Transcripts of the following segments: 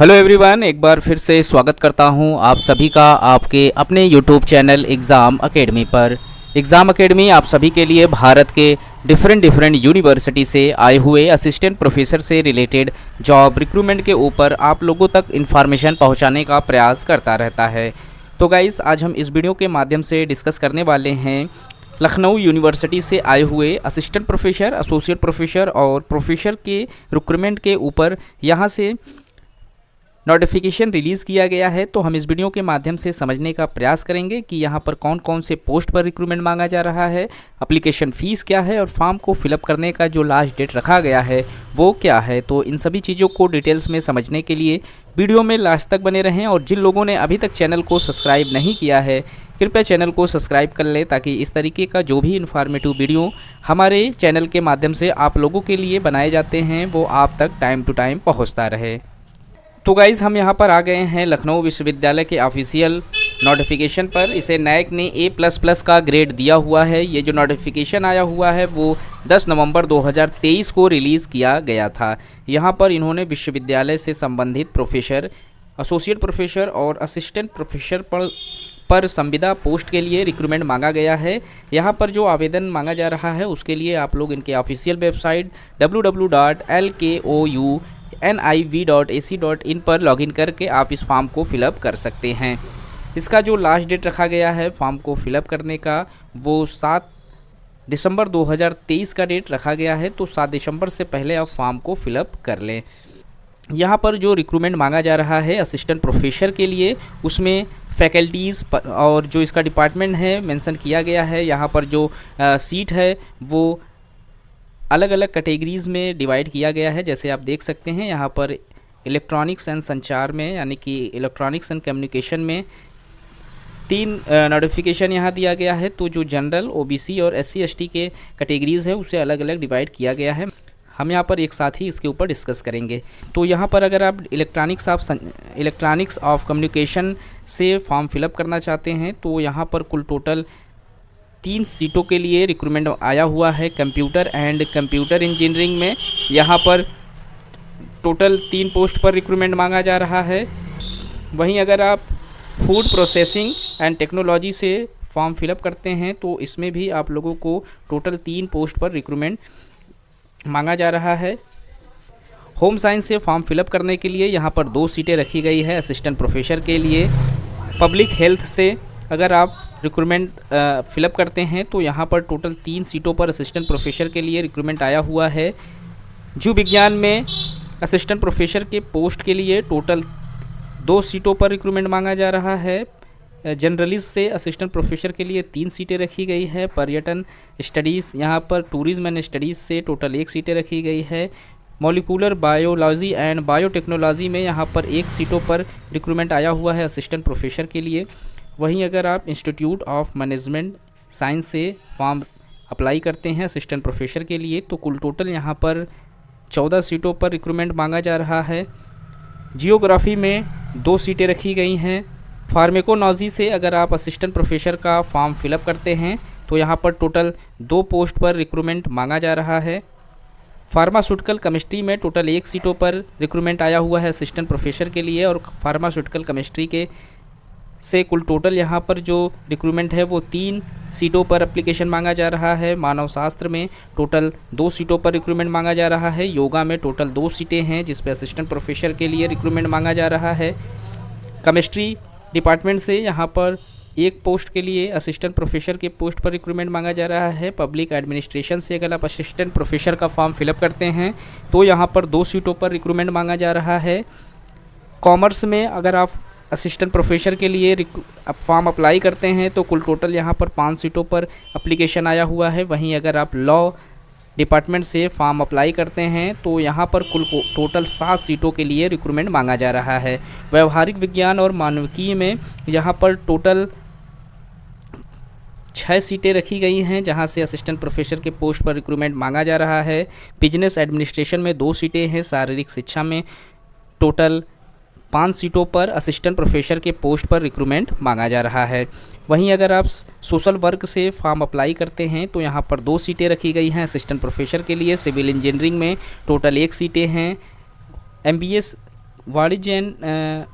Hello everyone, एक बार फिर से स्वागत करता हूं आप सभी का आपके अपने यूट्यूब चैनल एग्ज़ाम एकेडमी पर। एग्ज़ाम एकेडमी आप सभी के लिए भारत के डिफरेंट यूनिवर्सिटी से आए हुए असिस्टेंट प्रोफेसर से रिलेटेड जॉब रिक्रूटमेंट के ऊपर आप लोगों तक इन्फॉर्मेशन पहुंचाने का प्रयास करता रहता है। तो गाइस, आज हम इस वीडियो के माध्यम से डिस्कस करने वाले हैं लखनऊ यूनिवर्सिटी से आए हुए असिस्टेंट प्रोफेसर, एसोसिएट प्रोफेसर और प्रोफेसर के रिक्रूटमेंट के ऊपर यहाँ से नोटिफिकेशन रिलीज़ किया गया है। तो हम इस वीडियो के माध्यम से समझने का प्रयास करेंगे कि यहाँ पर कौन कौन से पोस्ट पर रिक्रूटमेंट मांगा जा रहा है, एप्लीकेशन फ़ीस क्या है और फॉर्म को फिलअप करने का जो लास्ट डेट रखा गया है वो क्या है। तो इन सभी चीज़ों को डिटेल्स में समझने के लिए वीडियो में लास्ट तक बने रहें। और जिन लोगों ने अभी तक चैनल को सब्सक्राइब नहीं किया है, कृपया चैनल को सब्सक्राइब कर लें ताकि इस तरीके का जो भी इन्फॉर्मेटिव वीडियो हमारे चैनल के माध्यम से आप लोगों के लिए बनाए जाते हैं वो आप तक टाइम टू टाइम पहुँचता रहे। तो गाइज़, हम यहाँ पर आ गए हैं लखनऊ विश्वविद्यालय के ऑफिशियल नोटिफिकेशन पर। इसे नैक ने A++ का ग्रेड दिया हुआ है। ये जो नोटिफिकेशन आया हुआ है वो 10 नवंबर 2023 को रिलीज़ किया गया था। यहाँ पर इन्होंने विश्वविद्यालय से संबंधित प्रोफेसर, एसोसिएट प्रोफेसर और असिस्टेंट प्रोफेसर पर संविदा पोस्ट के लिए रिक्रूटमेंट मांगा गया है। यहाँ पर जो आवेदन मांगा जा रहा है उसके लिए आप लोग इनके ऑफिशियल वेबसाइट www.lkouNIV.ac.in पर लॉगिन करके आप इस फॉर्म को फिलअप कर सकते हैं। इसका जो लास्ट डेट रखा गया है फॉर्म को फिलअप करने का वो 7 दिसंबर 2023 का डेट रखा गया है। तो 7 दिसंबर से पहले आप फॉर्म को फिलअप कर लें। यहाँ पर जो रिक्रूटमेंट मांगा जा रहा है असिस्टेंट प्रोफेसर के लिए, उसमें फैकल्टीज़ और जो इसका डिपार्टमेंट है मेंशन किया गया है। यहाँ पर जो सीट है वो अलग अलग कैटेगरीज़ में डिवाइड किया गया है। जैसे आप देख सकते हैं यहाँ पर इलेक्ट्रॉनिक्स एंड संचार में, यानी कि इलेक्ट्रॉनिक्स एंड कम्युनिकेशन में 3 नोटिफिकेशन यहाँ दिया गया है। तो जो जनरल, ओबीसी और SC/ST के कैटेगरीज़ है उसे अलग अलग डिवाइड किया गया है। हम यहाँ पर एक साथ ही इसके ऊपर डिस्कस करेंगे। तो यहाँ पर अगर आप इलेक्ट्रॉनिक्स ऑफ कम्युनिकेशन से फॉर्म फिलअप करना चाहते हैं तो यहाँ पर कुल टोटल 3 सीटों के लिए रिक्रूटमेंट आया हुआ है। कंप्यूटर एंड कंप्यूटर इंजीनियरिंग में यहाँ पर टोटल 3 पोस्ट पर रिक्रूटमेंट मांगा जा रहा है। वहीं अगर आप फूड प्रोसेसिंग एंड टेक्नोलॉजी से फॉर्म फिलअप करते हैं तो इसमें भी आप लोगों को टोटल 3 पोस्ट पर रिक्रूटमेंट मांगा जा रहा है। होम साइंस से फॉर्म फिलअप करने के लिए यहाँ पर 2 सीटें रखी गई है असिस्टेंट प्रोफेसर के लिए। पब्लिक हेल्थ से अगर आप रिक्रूटमेंट फिलअप करते हैं तो यहाँ पर टोटल 3 सीटों पर असिस्टेंट प्रोफेसर के लिए रिक्रूटमेंट आया हुआ है। जीव विज्ञान में असिस्टेंट प्रोफेसर के पोस्ट के लिए टोटल 2 सीटों पर रिक्रूटमेंट मांगा जा रहा है। जर्नलिस्ट से असिस्टेंट प्रोफेसर के लिए 3 सीटें रखी गई है। पर्यटन स्टडीज़, यहाँ पर टूरिज्म एंड स्टडीज़ से टोटल 1 सीटें रखी गई है। मॉलिक्यूलर बायोलॉजी एंड बायोटेक्नोलॉजी में यहाँ पर 1 सीटों पर रिक्रूटमेंट आया हुआ है असिस्टेंट प्रोफेसर के लिए। वहीं अगर आप इंस्टीट्यूट ऑफ मैनेजमेंट साइंस से फॉर्म अप्लाई करते हैं असिस्टेंट प्रोफेसर के लिए तो कुल टोटल यहाँ पर 14 सीटों पर रिक्रूटमेंट मांगा जा रहा है। जियोग्राफी में 2 सीटें रखी गई हैं। फार्मेकोलॉजी से अगर आप असिस्टेंट प्रोफेसर का फॉर्म फिलअप करते हैं तो यहाँ पर टोटल 2 पोस्ट पर रिक्रूटमेंट मांगा जा रहा है। फार्मास्यूटिकल केमिस्ट्री में टोटल 1 सीटों पर रिक्रूटमेंट आया हुआ है असिस्टेंट प्रोफेसर के लिए। और फार्मास्यूटिकल केमिस्ट्री के से कुल टोटल यहाँ पर जो रिक्रूटमेंट है वो 3 सीटों पर एप्लीकेशन मांगा जा रहा है। मानव शास्त्र में टोटल 2 सीटों पर रिक्रूटमेंट मांगा जा रहा है। योगा में टोटल 2 सीटें हैं जिस पे असिस्टेंट प्रोफेसर के लिए रिक्रूटमेंट मांगा जा रहा है। केमिस्ट्री डिपार्टमेंट से यहाँ पर 1 पोस्ट के लिए असिस्टेंट प्रोफेसर के पोस्ट पर रिक्रूटमेंट मांगा जा रहा है। पब्लिक एडमिनिस्ट्रेशन से अगर आप असिस्टेंट प्रोफेसर का फॉर्म फिलअप करते हैं तो यहाँ पर 2 सीटों पर रिक्रूटमेंट मांगा जा रहा है। कॉमर्स में अगर आप असिस्टेंट प्रोफेसर के लिए फॉर्म अप्लाई करते हैं तो कुल टोटल यहाँ पर 5 सीटों पर एप्लीकेशन आया हुआ है। वहीं अगर आप लॉ डिपार्टमेंट से फॉर्म अप्लाई करते हैं तो यहाँ पर कुल टोटल 7 सीटों के लिए रिक्रूटमेंट मांगा जा रहा है। व्यवहारिक विज्ञान और मानविकी में यहाँ पर टोटल 6 सीटें रखी गई हैं जहाँ से असिस्टेंट प्रोफेसर के पोस्ट पर रिक्रूटमेंट मांगा जा रहा है। बिजनेस एडमिनिस्ट्रेशन में 2 सीटें हैं। शारीरिक शिक्षा में टोटल 5 सीटों पर असिस्टेंट प्रोफेसर के पोस्ट पर रिक्रूटमेंट मांगा जा रहा है। वहीं अगर आप सोशल वर्क से फॉर्म अप्लाई करते हैं तो यहाँ पर 2 सीटें रखी गई हैं असिस्टेंट प्रोफेसर के लिए। सिविल इंजीनियरिंग में टोटल 1 सीटें हैं। MBA वाणिज्य एंड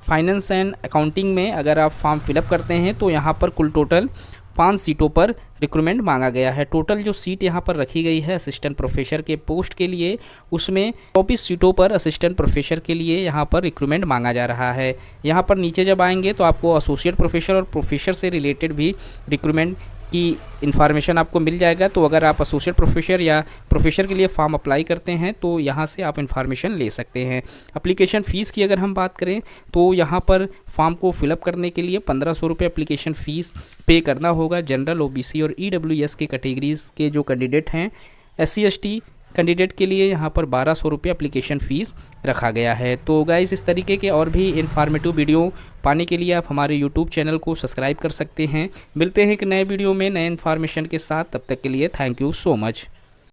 फाइनेंस एंड अकाउंटिंग में अगर आप फॉर्म फिलअप करते हैं तो यहाँ पर कुल टोटल 5 सीटों पर रिक्रूटमेंट मांगा गया है। टोटल जो सीट यहाँ पर रखी गई है असिस्टेंट प्रोफेसर के पोस्ट के लिए, उसमें 24 सीटों पर असिस्टेंट प्रोफेसर के लिए यहाँ पर रिक्रूटमेंट मांगा जा रहा है। यहाँ पर नीचे जब आएंगे तो आपको एसोसिएट प्रोफेसर और प्रोफेसर से रिलेटेड भी रिक्रूटमेंट की इन्फॉर्मेशन आपको मिल जाएगा। तो अगर आप एसोसिएट प्रोफेसर या प्रोफेसर के लिए फॉर्म अप्लाई करते हैं तो यहाँ से आप इन्फॉर्मेशन ले सकते हैं। एप्लीकेशन फ़ीस की अगर हम बात करें तो यहाँ पर फॉर्म को फिलअप करने के लिए 1500 रुपये एप्लीकेशन फ़ीस पे करना होगा। जनरल, ओबीसी और ईडब्ल्यूएस के कैटेगरीज़ के जो कैंडिडेट हैं, SC ST कैंडिडेट के लिए यहाँ पर 1200 रुपये एप्लीकेशन फ़ीस रखा गया है। तो गाइस, इस तरीके के और भी इन्फॉर्मेटिव वीडियो पाने के लिए आप हमारे यूट्यूब चैनल को सब्सक्राइब कर सकते हैं। मिलते हैं एक नए वीडियो में नए इन्फॉर्मेशन के साथ, तब तक के लिए थैंक यू सो मच।